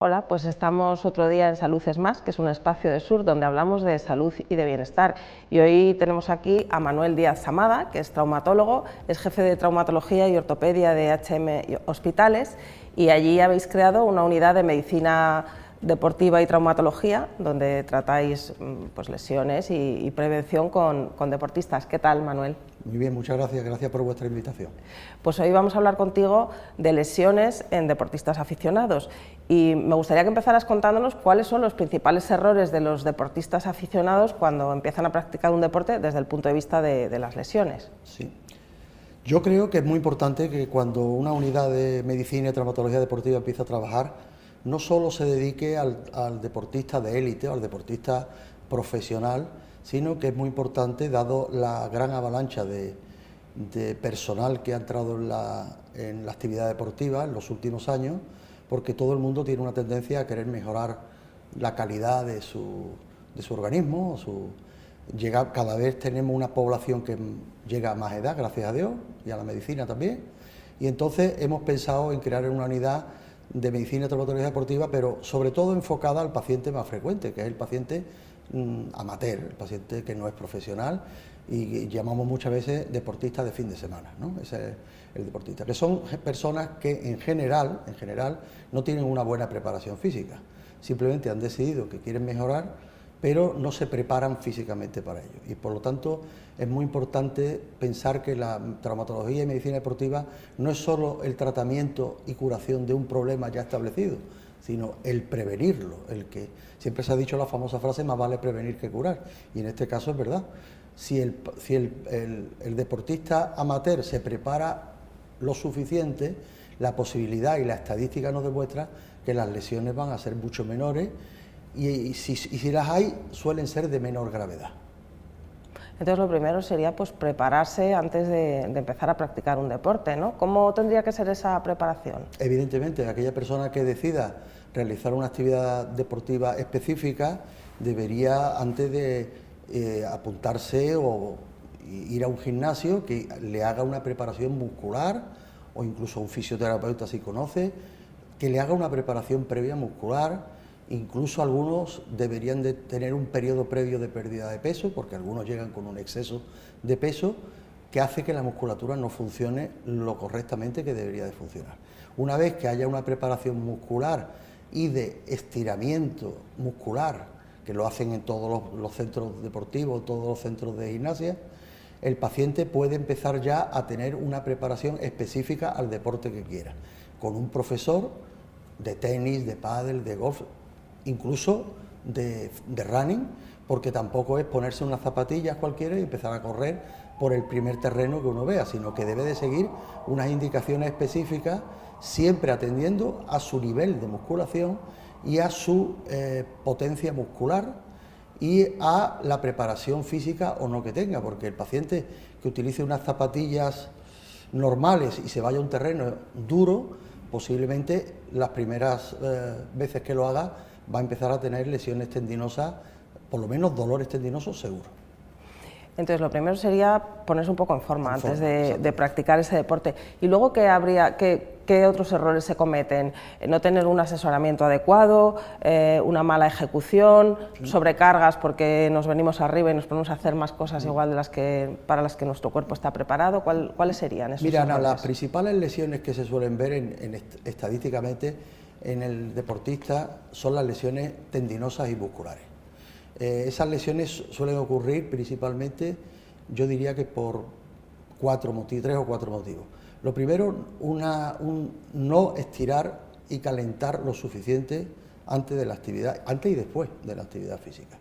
Hola, pues estamos otro día en Salud es Más, que es un espacio de Sur donde hablamos de salud y de bienestar. Y hoy tenemos aquí a Manuel Díaz Zamada, que es traumatólogo, es jefe de traumatología y ortopedia de HM Hospitales, y allí habéis creado una unidad de medicina deportiva y traumatología, donde tratáis pues, lesiones y prevención con deportistas. ¿Qué tal, Manuel? Muy bien, muchas gracias, gracias por vuestra invitación. Pues hoy vamos a hablar contigo de lesiones en deportistas aficionados y me gustaría que empezaras contándonos cuáles son los principales errores de los deportistas aficionados cuando empiezan a practicar un deporte desde el punto de vista de las lesiones. Sí. Yo creo que es muy importante que cuando una unidad de medicina y traumatología deportiva empieza a trabajar, no solo se dedique al deportista de élite o al deportista profesional, sino que es muy importante, dado la gran avalancha de personal que ha entrado en la actividad deportiva en los últimos años, porque todo el mundo tiene una tendencia a querer mejorar la calidad de su organismo. Cada vez tenemos una población que llega a más edad, gracias a Dios, y a la medicina también, y entonces hemos pensado en crear una unidad de medicina y traumatología deportiva, pero sobre todo enfocada al paciente más frecuente, que es el paciente amateur, el paciente que no es profesional, y llamamos muchas veces deportistas de fin de semana, ¿no? Ese es el deportista, que son personas que en general no tienen una buena preparación física, simplemente han decidido que quieren mejorar, pero no se preparan físicamente para ello, y por lo tanto es muy importante pensar que la traumatología y medicina deportiva no es solo el tratamiento y curación de un problema ya establecido, sino el prevenirlo, el que siempre se ha dicho la famosa frase, más vale prevenir que curar, y en este caso es verdad. Si el deportista amateur se prepara lo suficiente, la posibilidad y la estadística nos demuestra que las lesiones van a ser mucho menores, y si las hay, suelen ser de menor gravedad. Entonces lo primero sería pues prepararse antes de empezar a practicar un deporte, ¿no? ¿Cómo tendría que ser esa preparación? Evidentemente, aquella persona que decida realizar una actividad deportiva específica debería, antes de apuntarse o ir a un gimnasio, que le haga una preparación muscular, o incluso un fisioterapeuta si conoce, que le haga una preparación previa muscular. Incluso algunos deberían de tener un periodo previo de pérdida de peso, porque algunos llegan con un exceso de peso que hace que la musculatura no funcione lo correctamente que debería de funcionar. Una vez que haya una preparación muscular y de estiramiento muscular, que lo hacen en todos los centros deportivos, todos los centros de gimnasia, el paciente puede empezar ya a tener una preparación específica al deporte que quiera, con un profesor de tenis, de pádel, de golf, incluso de running, porque tampoco es ponerse unas zapatillas cualquiera y empezar a correr por el primer terreno que uno vea, sino que debe de seguir unas indicaciones específicas, siempre atendiendo a su nivel de musculación y a su potencia muscular y a la preparación física o no que tenga, porque el paciente que utilice unas zapatillas normales y se vaya a un terreno duro, posiblemente las primeras veces que lo haga va a empezar a tener lesiones tendinosas, por lo menos dolores tendinosos seguros. Entonces lo primero sería ponerse un poco en forma antes de practicar ese deporte. Y luego, ¿qué otros errores se cometen? No tener un asesoramiento adecuado, una mala ejecución, sobrecargas porque nos venimos arriba y nos ponemos a hacer más cosas igual para las que nuestro cuerpo está preparado. ¿Cuáles serían esos errores? Mira, las principales lesiones que se suelen ver estadísticamente en el deportista son las lesiones tendinosas y musculares. Esas lesiones suelen ocurrir principalmente, yo diría que por tres o cuatro motivos. Lo primero, no estirar y calentar lo suficiente antes de la actividad, antes y después de la actividad física.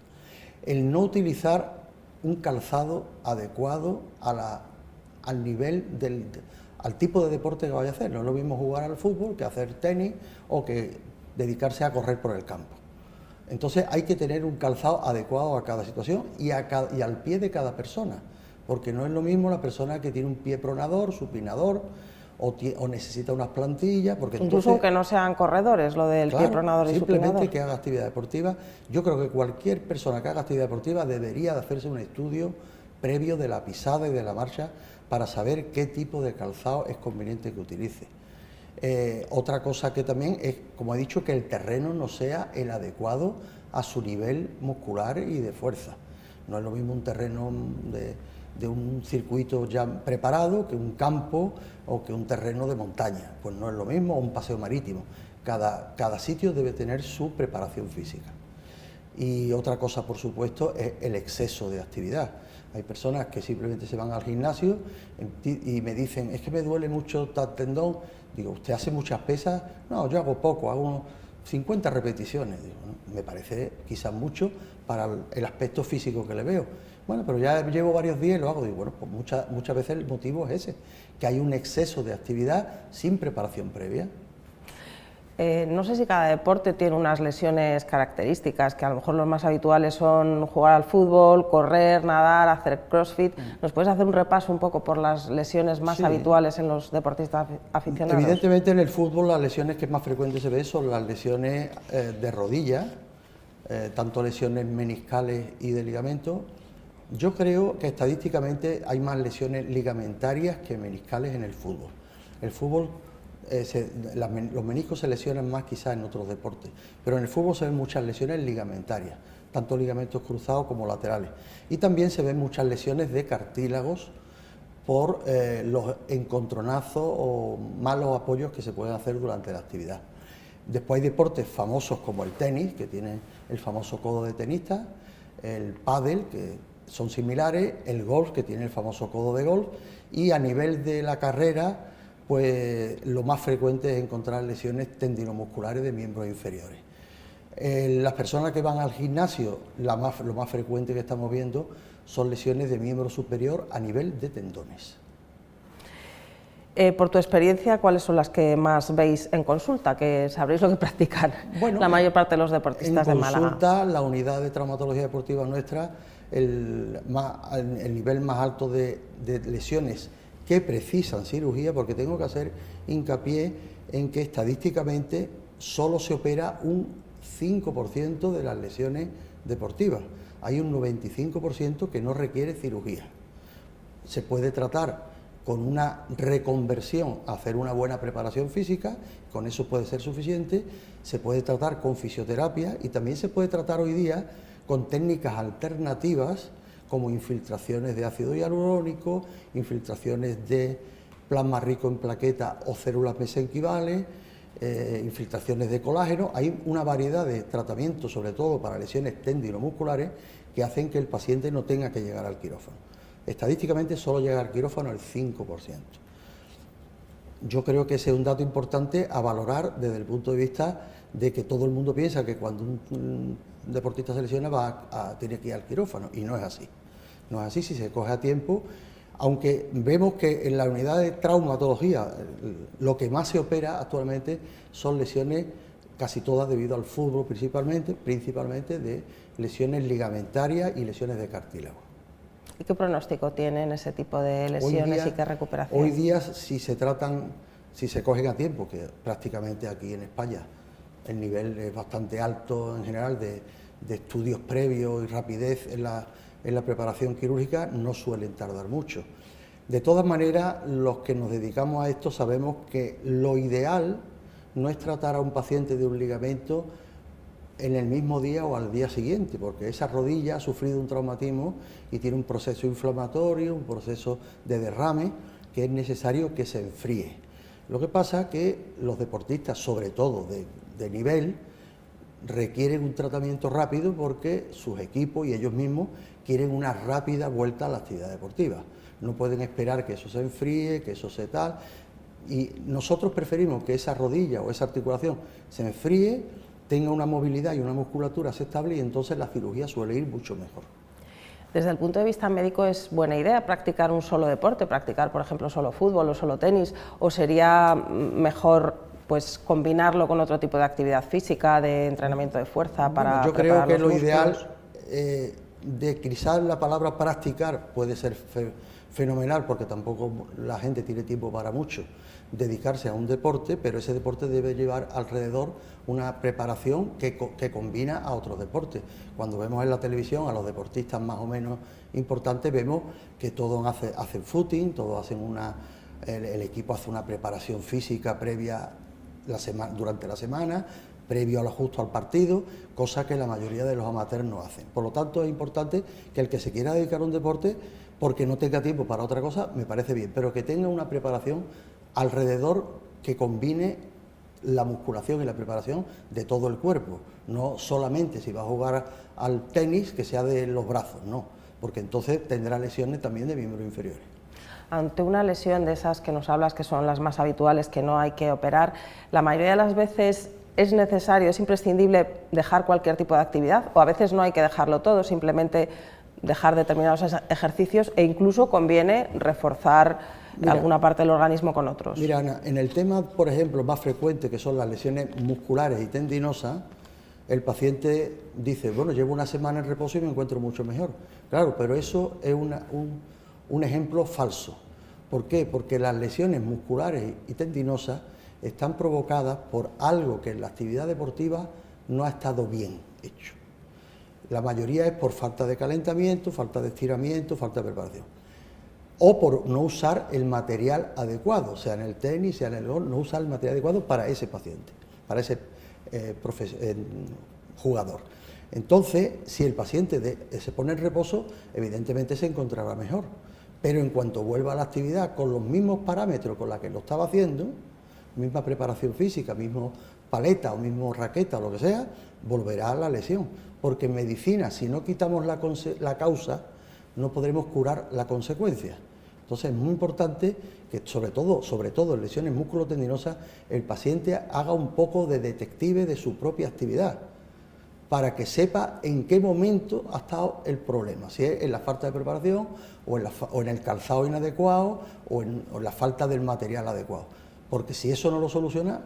El no utilizar un calzado adecuado al nivel al tipo de deporte que vaya a hacer. No es lo mismo jugar al fútbol que hacer tenis o que dedicarse a correr por el campo. Entonces hay que tener un calzado adecuado a cada situación y al pie de cada persona, porque no es lo mismo la persona que tiene un pie pronador, supinador, o necesita unas plantillas. Porque incluso aunque no sean corredores, lo del pie pronador y supinador. Simplemente que haga actividad deportiva. Yo creo que cualquier persona que haga actividad deportiva debería de hacerse un estudio previo de la pisada y de la marcha para saber qué tipo de calzado es conveniente que utilice. Otra cosa que también es, como he dicho, que el terreno no sea el adecuado a su nivel muscular y de fuerza. No es lo mismo un terreno de un circuito ya preparado que un campo o que un terreno de montaña. Pues no es lo mismo, o un paseo marítimo. Cada sitio debe tener su preparación física. Y otra cosa, por supuesto, es el exceso de actividad. Hay personas que simplemente se van al gimnasio y me dicen, es que me duele mucho tal tendón. Digo, ¿usted hace muchas pesas? No, yo hago poco, hago unos 50 repeticiones. Digo, ¿no? Me parece quizás mucho para el aspecto físico que le veo. Bueno, pero ya llevo varios días y lo hago. Digo, bueno, pues muchas veces el motivo es ese, que hay un exceso de actividad sin preparación previa. No sé si cada deporte tiene unas lesiones características, que a lo mejor los más habituales son jugar al fútbol, correr, nadar, hacer crossfit. ¿Nos puedes hacer un repaso un poco por las lesiones más habituales en los deportistas aficionados? Evidentemente en el fútbol las lesiones que más frecuentes se ven son las lesiones de rodilla, tanto lesiones meniscales y de ligamento. Yo creo que estadísticamente hay más lesiones ligamentarias que meniscales en el fútbol. El fútbol, los meniscos se lesionan más quizás en otros deportes, pero en el fútbol se ven muchas lesiones ligamentarias, tanto ligamentos cruzados como laterales. Y también se ven muchas lesiones de cartílagos por los encontronazos o malos apoyos que se pueden hacer durante la actividad. Después hay deportes famosos como el tenis, que tiene el famoso codo de tenista, el pádel, que son similares, el golf, que tiene el famoso codo de golf, y a nivel de la carrera, pues lo más frecuente es encontrar lesiones tendinomusculares de miembros inferiores. Las personas que van al gimnasio, lo más frecuente que estamos viendo son lesiones de miembro superior a nivel de tendones. Por tu experiencia, ¿cuáles son las que más veis en consulta? Que sabréis lo que practican la mayor parte de los deportistas de Málaga. En consulta, la unidad de traumatología deportiva nuestra, el nivel más alto de lesiones que precisan cirugía, porque tengo que hacer hincapié en que estadísticamente solo se opera un 5% de las lesiones deportivas. Hay un 95% que no requiere cirugía. Se puede tratar con una reconversión, hacer una buena preparación física, con eso puede ser suficiente. Se puede tratar con fisioterapia y también se puede tratar hoy día con técnicas alternativas como infiltraciones de ácido hialurónico, infiltraciones de plasma rico en plaquetas o células mesenquimales, infiltraciones de colágeno. Hay una variedad de tratamientos, sobre todo para lesiones tendinomusculares, que hacen que el paciente no tenga que llegar al quirófano. Estadísticamente solo llega al quirófano el 5%. Yo creo que ese es un dato importante a valorar desde el punto de vista de que todo el mundo piensa que cuando un deportista se lesiona tiene que ir al quirófano, y no es así. No es así si se coge a tiempo, aunque vemos que en la unidad de traumatología lo que más se opera actualmente son lesiones, casi todas debido al fútbol principalmente de lesiones ligamentarias y lesiones de cartílago. ¿Y qué pronóstico tienen ese tipo de lesiones y qué recuperación? Hoy día, si se cogen a tiempo, que prácticamente aquí en España el nivel es bastante alto en general de estudios previos y rapidez en la preparación quirúrgica, no suelen tardar mucho. De todas maneras, los que nos dedicamos a esto sabemos que lo ideal no es tratar a un paciente de un ligamento en el mismo día o al día siguiente, porque esa rodilla ha sufrido un traumatismo y tiene un proceso inflamatorio, un proceso de derrame, que es necesario que se enfríe. Lo que pasa es que los deportistas, sobre todo de nivel, requieren un tratamiento rápido porque sus equipos y ellos mismos quieren una rápida vuelta a la actividad deportiva. No pueden esperar que eso se enfríe, que eso se tal, y nosotros preferimos que esa rodilla o esa articulación se enfríe, tenga una movilidad y una musculatura aceptable, y entonces la cirugía suele ir mucho mejor. Desde el punto de vista médico, ¿es buena idea practicar un solo deporte, practicar por ejemplo solo fútbol o solo tenis, o sería mejor pues combinarlo con otro tipo de actividad física, de entrenamiento de fuerza para yo creo que lo músculos? ideal, de quizás la palabra practicar puede ser fenomenal, porque tampoco la gente tiene tiempo para mucho, dedicarse a un deporte, pero ese deporte debe llevar alrededor una preparación que combina a otros deportes. Cuando vemos en la televisión a los deportistas más o menos importantes, vemos que todos hacen footing, todos hacen el equipo hace una preparación física previa durante la semana, previo justo al partido, cosa que la mayoría de los amateurs no hacen. Por lo tanto, es importante que el que se quiera dedicar a un deporte, porque no tenga tiempo para otra cosa, me parece bien, pero que tenga una preparación alrededor que combine la musculación y la preparación de todo el cuerpo, no solamente si va a jugar al tenis que sea de los brazos, no, porque entonces tendrá lesiones también de miembros inferiores. Ante una lesión de esas que nos hablas, que son las más habituales, que no hay que operar, la mayoría de las veces es necesario, es imprescindible dejar cualquier tipo de actividad, o a veces no hay que dejarlo todo, simplemente dejar determinados ejercicios, e incluso conviene reforzar alguna parte del organismo con otros. Mira, Ana, en el tema, por ejemplo, más frecuente, que son las lesiones musculares y tendinosas, el paciente dice, bueno, llevo una semana en reposo y me encuentro mucho mejor. Claro, pero eso es un ejemplo falso. ¿Por qué? Porque las lesiones musculares y tendinosas están provocadas por algo que en la actividad deportiva no ha estado bien hecho. La mayoría es por falta de calentamiento, falta de estiramiento, falta de preparación. O por no usar el material adecuado, sea en el tenis, sea en el golf, no usar el material adecuado para ese paciente, para ese jugador. Entonces, si el paciente se pone en reposo, evidentemente se encontrará mejor. Pero en cuanto vuelva a la actividad con los mismos parámetros con los que lo estaba haciendo, misma preparación física, mismo paleta o mismo raqueta o lo que sea, volverá a la lesión. Porque en medicina, si no quitamos la causa, no podremos curar la consecuencia. Entonces es muy importante que, sobre todo en lesiones musculotendinosas, el paciente haga un poco de detective de su propia actividad, para que sepa en qué momento ha estado el problema, si es en la falta de preparación o en el calzado inadecuado o en la falta del material adecuado. Porque si eso no lo soluciona,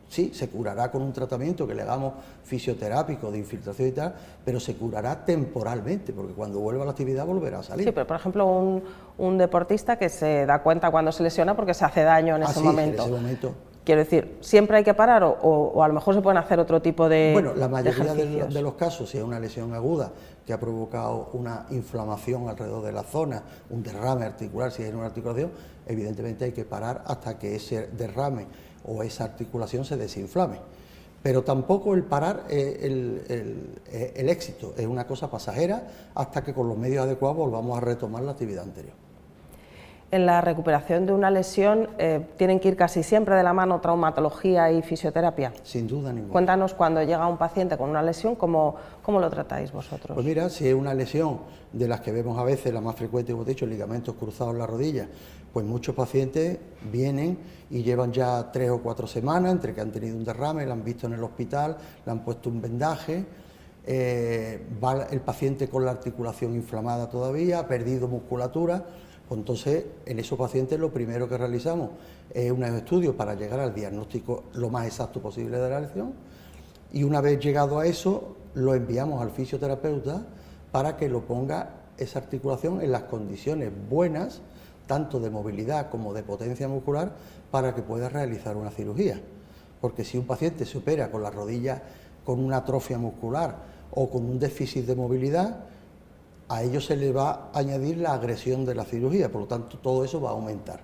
sí, se curará con un tratamiento que le hagamos fisioterápico de infiltración y tal, pero se curará temporalmente, porque cuando vuelva a la actividad volverá a salir. Sí, pero por ejemplo un deportista que se da cuenta cuando se lesiona porque se hace daño en ese momento. En ese momento. Quiero decir, ¿siempre hay que parar o a lo mejor se pueden hacer otro tipo de Bueno, la mayoría de los casos, si es una lesión aguda que ha provocado una inflamación alrededor de la zona, un derrame articular, si es una articulación, evidentemente hay que parar hasta que ese derrame o esa articulación se desinflame. Pero tampoco el parar el éxito, es una cosa pasajera hasta que con los medios adecuados volvamos a retomar la actividad anterior. En la recuperación de una lesión tienen que ir casi siempre de la mano traumatología y fisioterapia. Sin duda ninguna. Cuéntanos, cuando llega un paciente con una lesión, ¿cómo lo tratáis vosotros? Pues mira, si es una lesión de las que vemos a veces, la más frecuente, como he dicho, ligamentos cruzados en la rodilla, pues muchos pacientes vienen y llevan ya 3 o 4 semanas, entre que han tenido un derrame, la han visto en el hospital, le han puesto un vendaje, va el paciente con la articulación inflamada todavía, ha perdido musculatura. Entonces, en esos pacientes lo primero que realizamos es unos estudios para llegar al diagnóstico lo más exacto posible de la lesión, y una vez llegado a eso, lo enviamos al fisioterapeuta para que lo ponga esa articulación en las condiciones buenas, tanto de movilidad como de potencia muscular, para que pueda realizar una cirugía. Porque si un paciente se opera con la rodilla con una atrofia muscular o con un déficit de movilidad, a ello se le va a añadir la agresión de la cirugía, por lo tanto todo eso va a aumentar.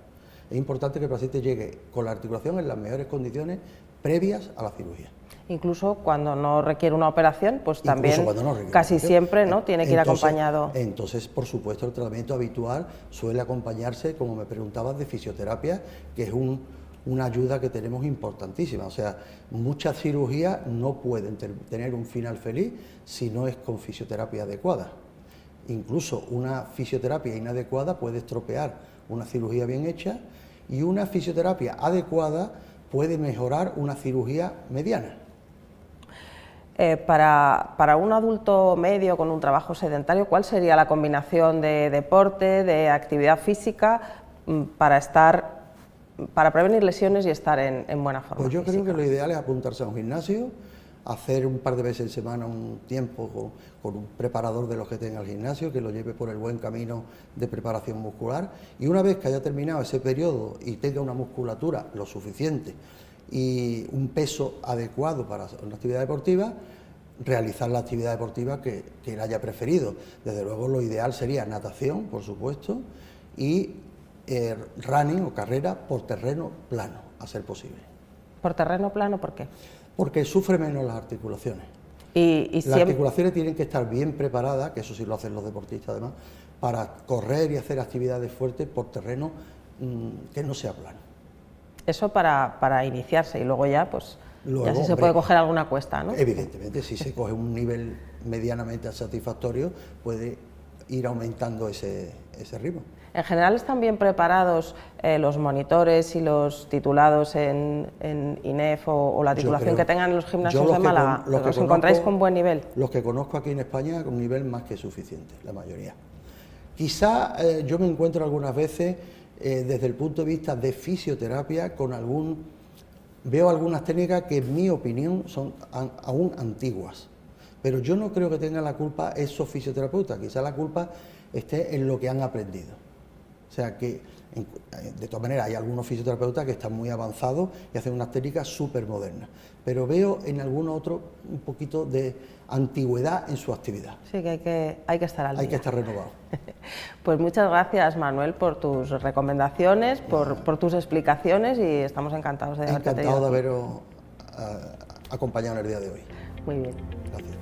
Es importante que el paciente llegue con la articulación en las mejores condiciones previas a la cirugía. Incluso cuando no requiere una operación, pues también no casi siempre, ¿no?, tiene que ir acompañado. Entonces, por supuesto, el tratamiento habitual suele acompañarse, como me preguntabas, de fisioterapia, que es una ayuda que tenemos importantísima. O sea, muchas cirugías no pueden tener un final feliz si no es con fisioterapia adecuada. Incluso una fisioterapia inadecuada puede estropear una cirugía bien hecha, y una fisioterapia adecuada puede mejorar una cirugía mediana. Para un adulto medio con un trabajo sedentario, ¿cuál sería la combinación de deporte, de actividad física para prevenir lesiones y estar en buena forma? Pues yo física? creo que lo ideal es apuntarse a un gimnasio, hacer un par de veces en semana un tiempo con un preparador de los que tenga el gimnasio, que lo lleve por el buen camino de preparación muscular, y una vez que haya terminado ese periodo y tenga una musculatura lo suficiente y un peso adecuado para una actividad deportiva, realizar la actividad deportiva que él haya preferido. Desde luego lo ideal sería natación, por supuesto, y running o carrera por terreno plano, a ser posible. ¿Por terreno plano por qué? Porque sufre menos las articulaciones. Las articulaciones tienen que estar bien preparadas, que eso sí lo hacen los deportistas además, para correr y hacer actividades fuertes por terreno que no sea plano. Eso para iniciarse y luego ya, pues, luego, ya sí se puede coger alguna cuesta, ¿no? Evidentemente, si se coge un nivel medianamente satisfactorio, puede ir aumentando ese ritmo. En general están bien preparados los monitores y los titulados en INEF o la titulación que tengan en los gimnasios de Málaga. ¿Los encontráis con buen nivel? Los que conozco aquí en España con un nivel más que suficiente, la mayoría. Quizá yo me encuentro algunas veces desde el punto de vista de fisioterapia veo algunas técnicas que en mi opinión son aún antiguas, pero yo no creo que tengan la culpa esos fisioterapeutas, quizá la culpa esté en lo que han aprendido. O sea que, de todas maneras, hay algunos fisioterapeutas que están muy avanzados y hacen unas técnicas súper modernas, pero veo en algunos otros un poquito de antigüedad en su actividad. Sí, que hay que estar al día. Hay que estar renovado. Pues muchas gracias, Manuel, por tus recomendaciones, por tus explicaciones, y estamos encantados de haberte tenido aquí. Encantado de haberos acompañado en el día de hoy. Muy bien. Gracias.